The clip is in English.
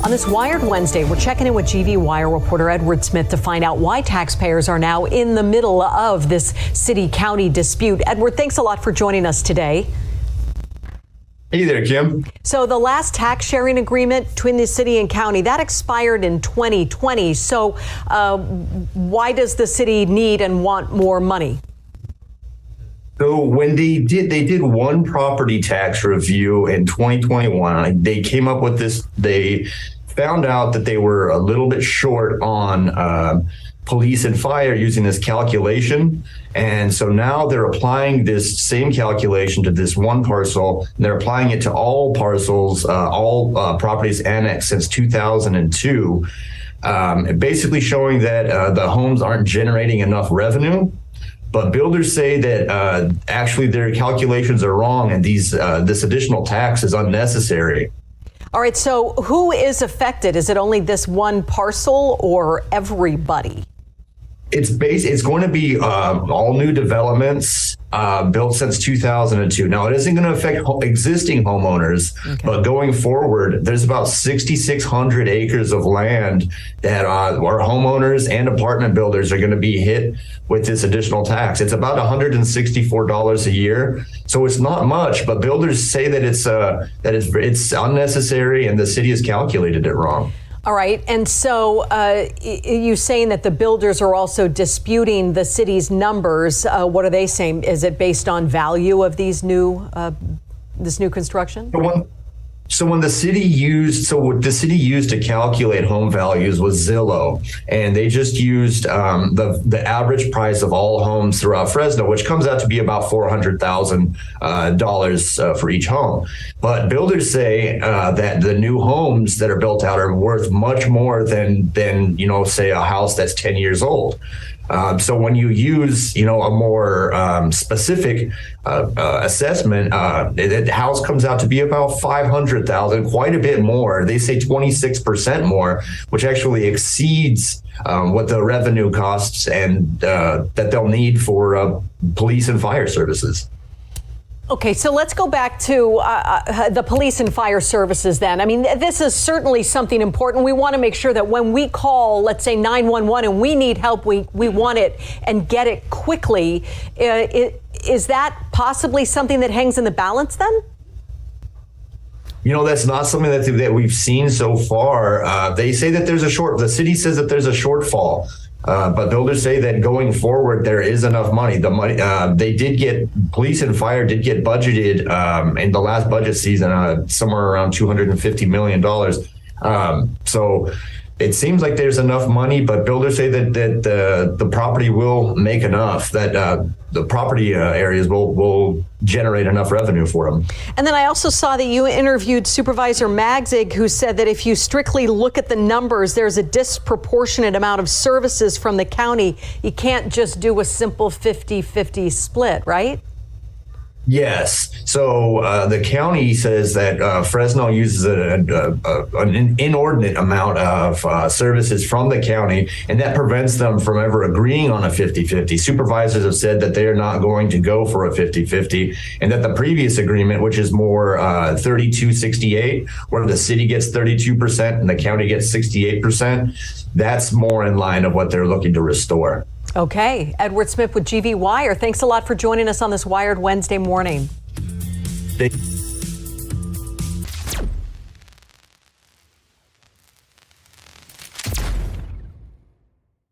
On this Wired Wednesday, we're checking in with GV Wire reporter Edward Smith to find out why taxpayers are now in the middle of this city-county dispute. Edward, thanks a lot for joining us today. Hey there, Kim. So the last tax sharing agreement between the city and county, that expired in 2020. So why does the city need and want more money? So when they did one property tax review in 2021, they came up with this. They found out that they were a little bit short on police and fire using this calculation. And so now they're applying this same calculation to this one parcel. And they're applying it to all parcels, all properties annexed since 2002, basically showing that the homes aren't generating enough revenue. But builders say that actually their calculations are wrong, and this additional tax is unnecessary. All right, so who is affected? Is it only this one parcel or everybody? It's going to be all new developments built since 2002. Now, it isn't going to affect existing homeowners, but going forward, there's about 6,600 acres of land that our homeowners and apartment builders are going to be hit with this additional tax. It's about $164 a year, so it's not much. But builders say that it's unnecessary, and the city has calculated it wrong. All right. And so you're saying that the builders are also disputing the city's numbers. What are they saying? Is it based on value of these this new construction? So what the city used to calculate home values was Zillow, and they just used the average price of all homes throughout Fresno, which comes out to be about $400,000 for each home. But builders say that the new homes that are built out are worth much more than say a house that's 10 years old. So when you use, a more specific assessment, the house comes out to be about $500,000, quite a bit more. They say 26% more, which actually exceeds what the revenue costs and that they'll need for police and fire services. Okay, so let's go back to the police and fire services then. I mean, this is certainly something important. We want to make sure that when we call, let's say 911, and we need help, we want it and get it quickly. Is that possibly something that hangs in the balance then? That's not something that we've seen so far. They say that the city says that there's a shortfall. But builders say that going forward, there is enough money. The money police and fire did get budgeted in the last budget season, somewhere around $250 million. So it seems like there's enough money, but builders say that the property will make enough, that the property areas will generate enough revenue for them. And then I also saw that you interviewed Supervisor Magzig, who said that if you strictly look at the numbers, there's a disproportionate amount of services from the county. You can't just do a simple 50-50 split, right? Yes. So the county says that Fresno uses an inordinate amount of services from the county, and that prevents them from ever agreeing on a 50-50. Supervisors have said that they are not going to go for a 50-50, and that the previous agreement, which is more 32-68, where the city gets 32% and the county gets 68%, that's more in line of what they're looking to restore. Okay. Edward Smith with GV Wire. Thanks a lot for joining us on this Wired Wednesday morning. Thank you.